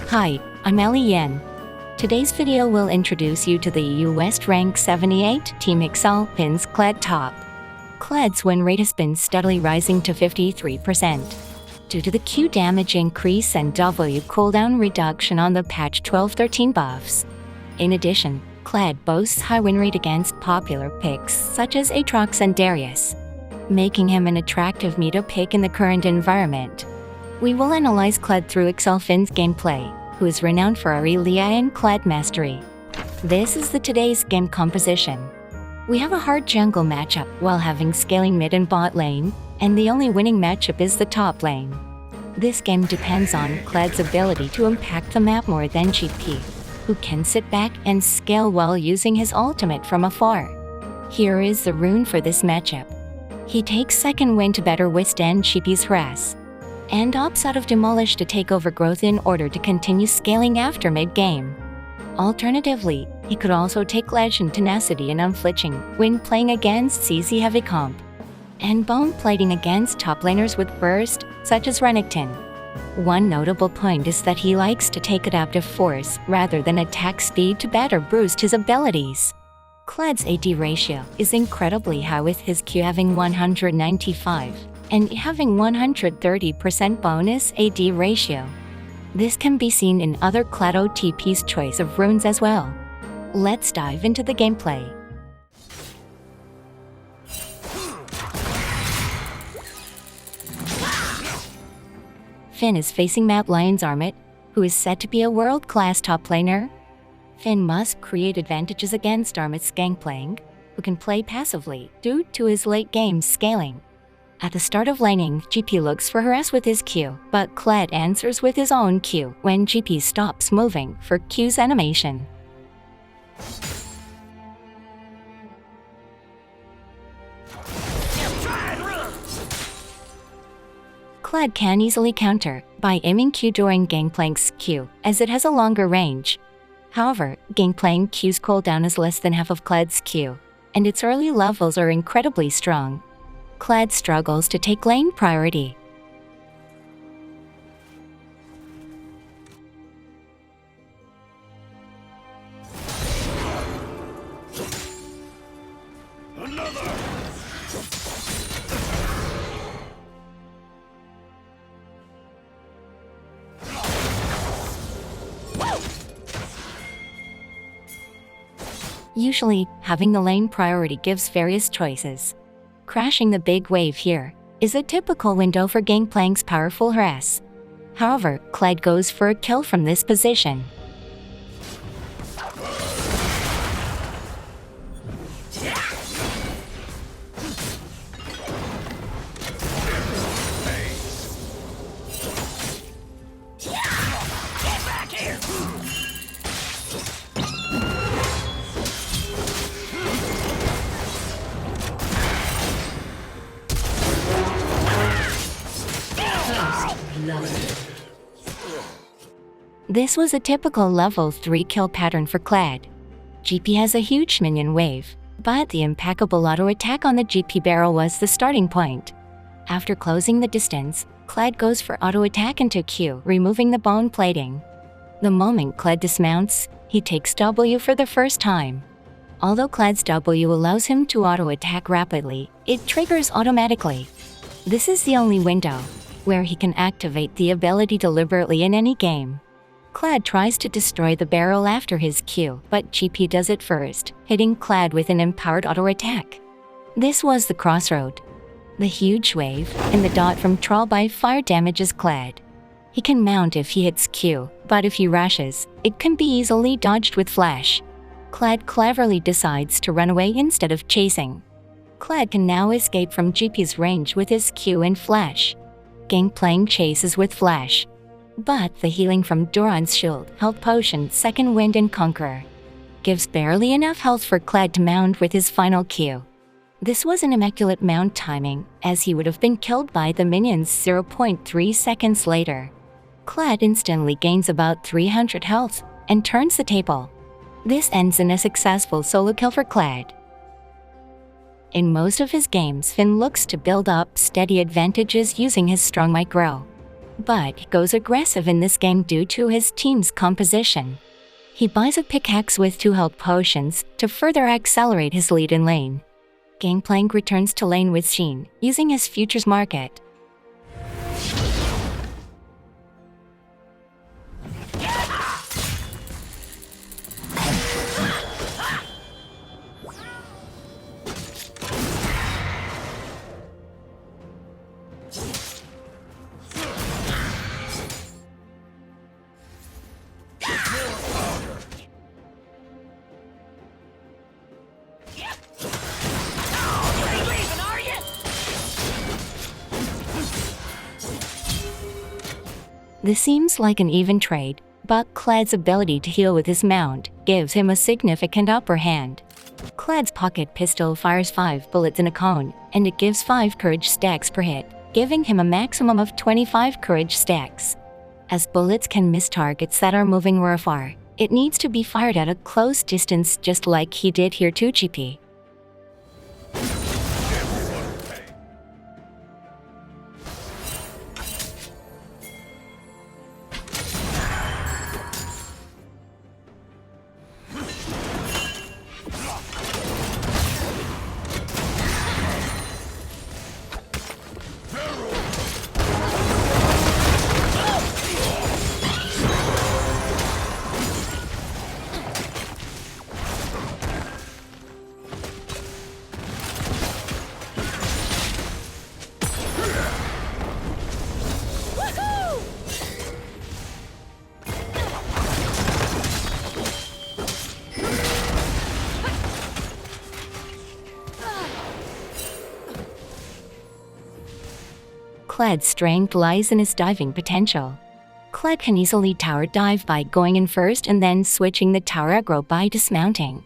Hi, I'm Alliyan. Today's video will introduce you to the EU West Rank 78 Team Excel Pins Kled top. Kled's win rate has been steadily rising to 53%. Due to the Q damage increase and W cooldown reduction on the patch 12.13 buffs. In addition, Kled boasts high win rate against popular picks such as Aatrox and Darius, making him an attractive meta pick in the current environment. We will analyze Kled through Excelfin's gameplay, who is renowned for her Alliyan Kled mastery. This is today's game composition. We have a hard jungle matchup while having scaling mid and bot lane, and the only winning matchup is the top lane. This game depends on Kled's ability to impact the map more than GP, who can sit back and scale while using his ultimate from afar. Here is the rune for this matchup. He takes second wind to better withstand GP's harass, and opts out of Demolish to take over growth in order to continue scaling after mid-game. Alternatively, he could also take Legend Tenacity and Unflinching when playing against CC heavy comp, and bone plating against top laners with burst, such as Renekton. One notable point is that he likes to take adaptive force rather than attack speed to better boost his abilities. Kled's AD ratio is incredibly high, with his Q having 195 and having 130% bonus AD ratio. This can be seen in other Kled OTP's choice of runes as well. Let's dive into the gameplay. Finn is facing Map Lion's Armut, who is said to be a world-class top laner. Finn must create advantages against Armut's gangplank, who can play passively due to his late-game scaling. At the start of laning, GP looks for harass with his Q, but Kled answers with his own Q when GP stops moving for Q's animation. Kled can easily counter by aiming Q during Gangplank's Q, as it has a longer range. However, Gangplank Q's cooldown is less than half of Kled's Q, and its early levels are incredibly strong. Kled struggles to take lane priority. Usually, having the lane priority gives various choices. Crashing the big wave here is a typical window for Gangplank's powerful harass. However, Kled goes for a kill from this position. This was a typical level 3 kill pattern for Kled. GP has a huge minion wave, but the impeccable auto attack on the GP barrel was the starting point. After closing the distance, Kled goes for auto attack into Q, removing the bone plating. The moment Kled dismounts, he takes W for the first time. Although Kled's W allows him to auto attack rapidly, it triggers automatically. This is the only window where he can activate the ability deliberately in any game. Kled tries to destroy the barrel after his Q, but GP does it first, hitting Kled with an empowered auto-attack. This was the crossroad. The huge wave and the dot from Troll by Fire damages Kled. He can mount if he hits Q, but if he rushes, it can be easily dodged with Flash. Kled cleverly decides to run away instead of chasing. Kled can now escape from GP's range with his Q and Flash. Gangplank chases with Flash, but the healing from Doran's shield, health potion, second wind and conqueror gives barely enough health for Kled to mount with his final Q. This was an immaculate mount timing, as he would have been killed by the minions 0.3 seconds later. Kled instantly gains about 300 health and turns the table. This ends in a successful solo kill for Kled. In most of his games, Finn looks to build up steady advantages using his strong micro. but he goes aggressive in this game due to his team's composition. He buys a pickaxe with 2 health potions to further accelerate his lead in lane. Gangplank returns to lane with Sheen, using his futures market. This seems like an even trade, but Kled's ability to heal with his mount gives him a significant upper hand. Kled's pocket pistol fires 5 bullets in a cone, and it gives 5 courage stacks per hit, giving him a maximum of 25 courage stacks. As bullets can miss targets that are moving or afar, it needs to be fired at a close distance just like he did here to GP. Kled's strength lies in his diving potential. Kled can easily tower dive by going in first and then switching the tower aggro by dismounting.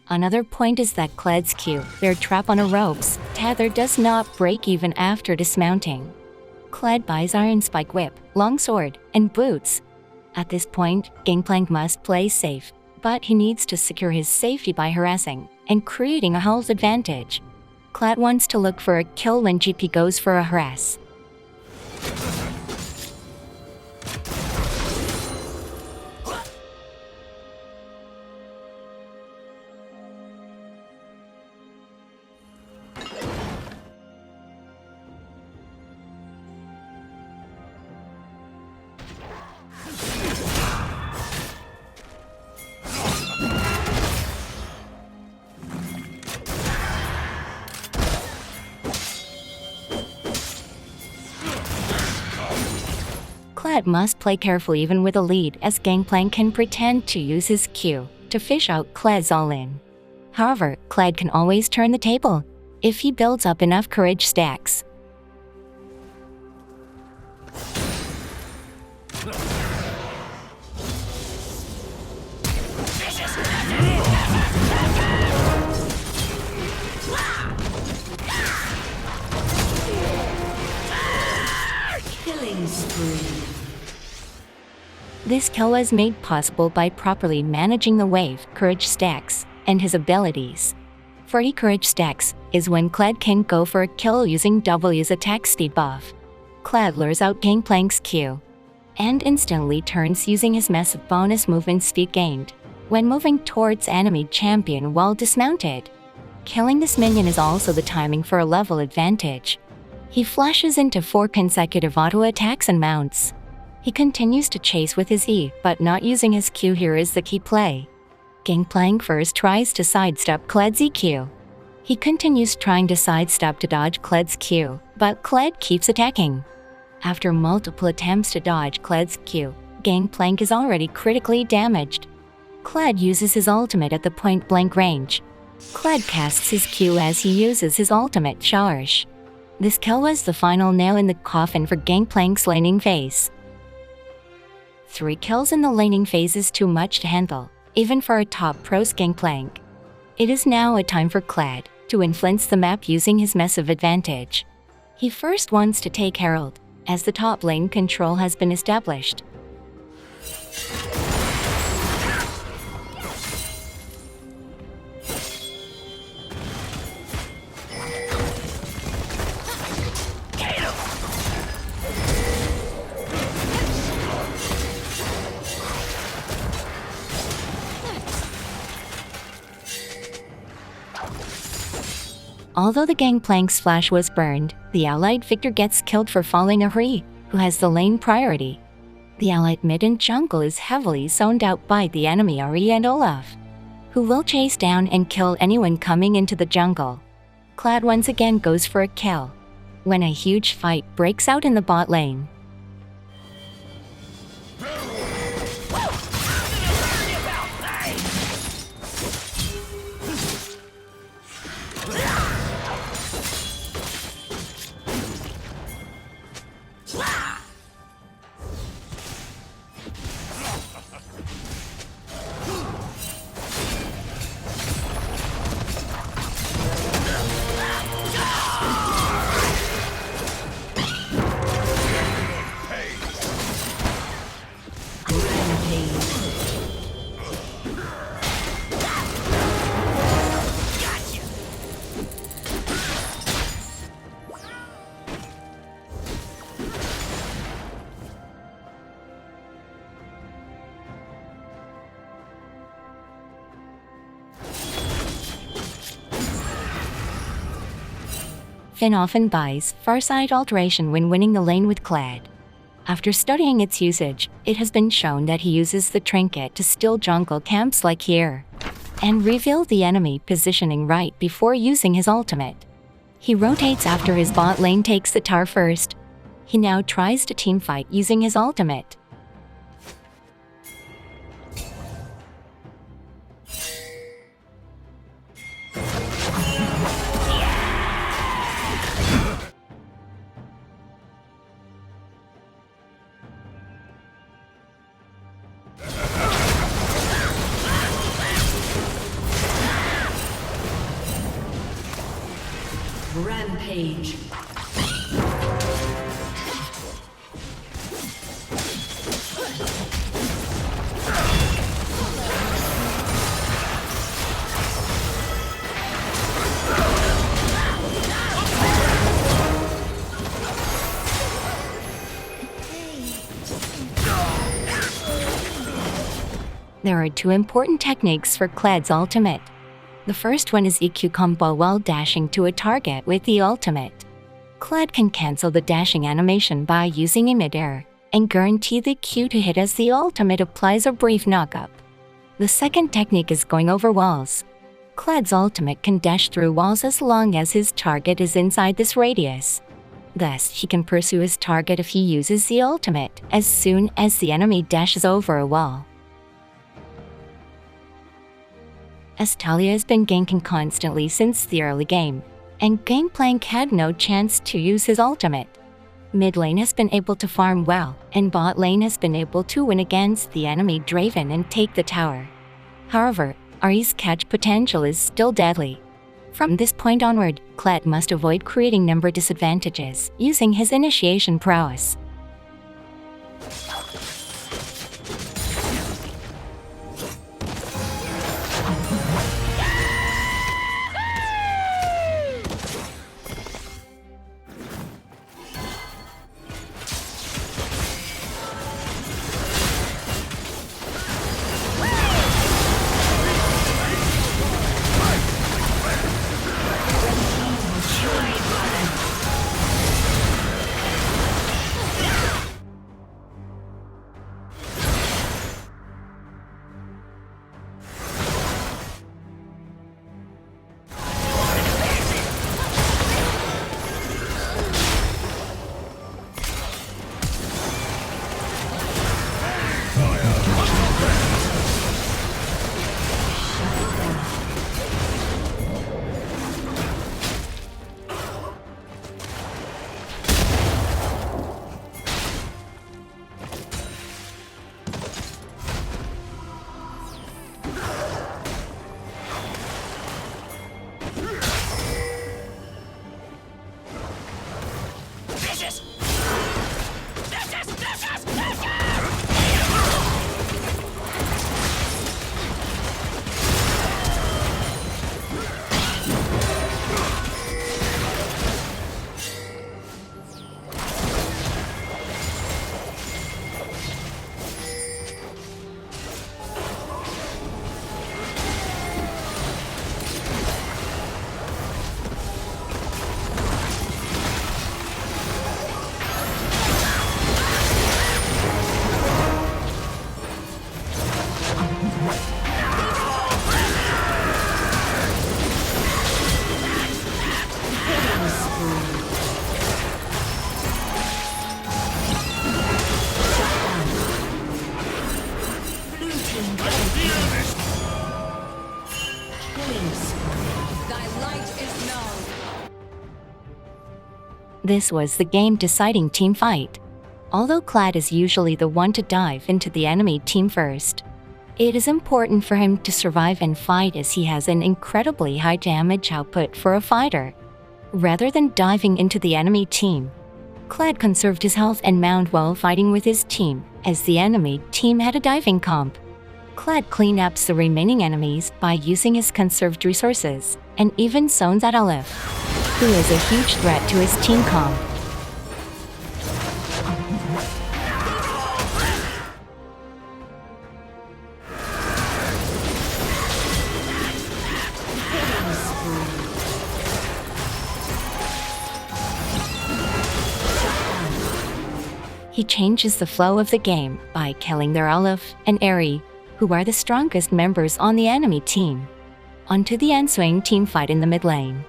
Another point is that Kled's Q, their trap on a ropes, tether does not break even after dismounting. Kled buys Iron Spike Whip, Long Sword, and Boots. At this point, Gangplank must play safe, but he needs to secure his safety by harassing and creating a health advantage. Kled wants to look for a kill when GP goes for a harass. Kled must play carefully even with a lead, as Gangplank can pretend to use his Q to fish out Kled's all-in. However, Kled can always turn the table if he builds up enough courage stacks. Killing spree. This kill was made possible by properly managing the wave, courage stacks, and his abilities. 40 courage stacks is when Kled can go for a kill using W's attack speed buff. Kled lures out Gangplank's Q, and instantly turns using his massive bonus movement speed gained when moving towards enemy champion while dismounted. Killing this minion is also the timing for a level advantage. He flashes into 4 consecutive auto attacks and mounts. He continues to chase with his E, but not using his Q here is the key play. Gangplank first tries to sidestep Kled's EQ. He continues trying to sidestep to dodge Kled's Q, but Kled keeps attacking. After multiple attempts to dodge Kled's Q, Gangplank is already critically damaged. Kled uses his ultimate at the point-blank range. Kled casts his Q as he uses his ultimate charge. This kill was the final nail in the coffin for Gangplank's laning phase. 3 kills in the laning phase is too much to handle, even for a top pros Gangplank. It is now a time for Kled to influence the map using his massive advantage. He first wants to take Herald, as the top lane control has been established. Although the gangplank's flash was burned, the allied victor gets killed for falling a Hri, who has the lane priority. The allied mid and jungle is heavily zoned out by the enemy Ari and Olaf, who will chase down and kill anyone coming into the jungle. Kled once again goes for a kill, when a huge fight breaks out in the bot lane. Finn often buys Farsight Alteration when winning the lane with Kled. After studying its usage, it has been shown that he uses the trinket to steal jungle camps like here, and reveal the enemy positioning right before using his ultimate. He rotates after his bot lane takes the tower first. He now tries to teamfight using his ultimate. Rampage. There are two important techniques for Kled's ultimate. The first one is EQ combo while dashing to a target with the ultimate. Kled can cancel the dashing animation by using mid-air and guarantee the Q to hit as the ultimate applies a brief knockup. The second technique is going over walls. Kled's ultimate can dash through walls as long as his target is inside this radius. Thus, he can pursue his target if he uses the ultimate as soon as the enemy dashes over a wall. As Talia has been ganking constantly since the early game, and Gangplank had no chance to use his ultimate. Mid lane has been able to farm well, and bot lane has been able to win against the enemy Draven and take the tower. However, Ari's catch potential is still deadly. From this point onward, Kled must avoid creating number disadvantages using his initiation prowess. This was the game-deciding team fight. Although Kled is usually the one to dive into the enemy team first, it is important for him to survive and fight as he has an incredibly high damage output for a fighter. Rather than diving into the enemy team, Kled conserved his health and mana while fighting with his team, as the enemy team had a diving comp. Kled cleanups the remaining enemies by using his conserved resources, and even zones out Alliyan, who is a huge threat to his team comp. He changes the flow of the game by killing their Alliyan and Ari, who are the strongest members on the enemy team. Onto the ensuing team fight in the mid lane.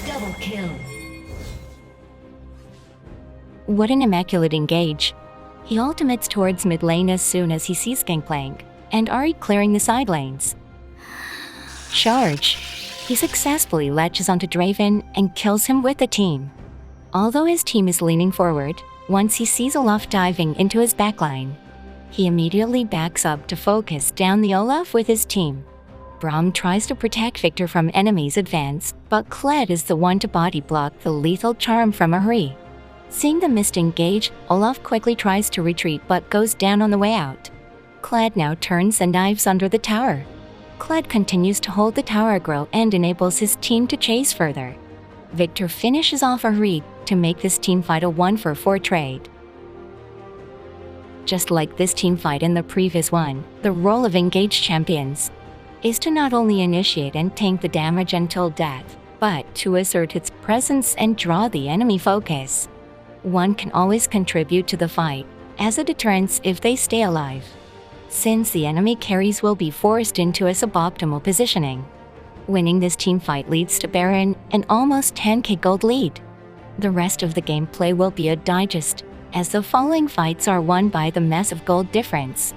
Double kill. What an immaculate engage. He ultimates towards mid lane as soon as he sees Gangplank, and Ari clearing the side lanes. Charge. He successfully latches onto Draven and kills him with the team. Although his team is leaning forward, once he sees Olaf diving into his backline, he immediately backs up to focus down the Olaf with his team. Braum tries to protect Victor from enemies' advance, but Kled is the one to body block the lethal charm from Ahri. Seeing the mist engage, Olaf quickly tries to retreat but goes down on the way out. Kled now turns and dives under the tower. Kled continues to hold the tower aggro and enables his team to chase further. Victor finishes off Ahri to make this team fight a 1-for-4 trade. Just like this team fight in the previous one, the role of engaged champions is to not only initiate and tank the damage until death, but to assert its presence and draw the enemy focus. One can always contribute to the fight, as a deterrence if they stay alive, since the enemy carries will be forced into a suboptimal positioning. Winning this team fight leads to Baron an almost 10k gold lead. The rest of the gameplay will be a digest, as the following fights are won by the massive gold difference.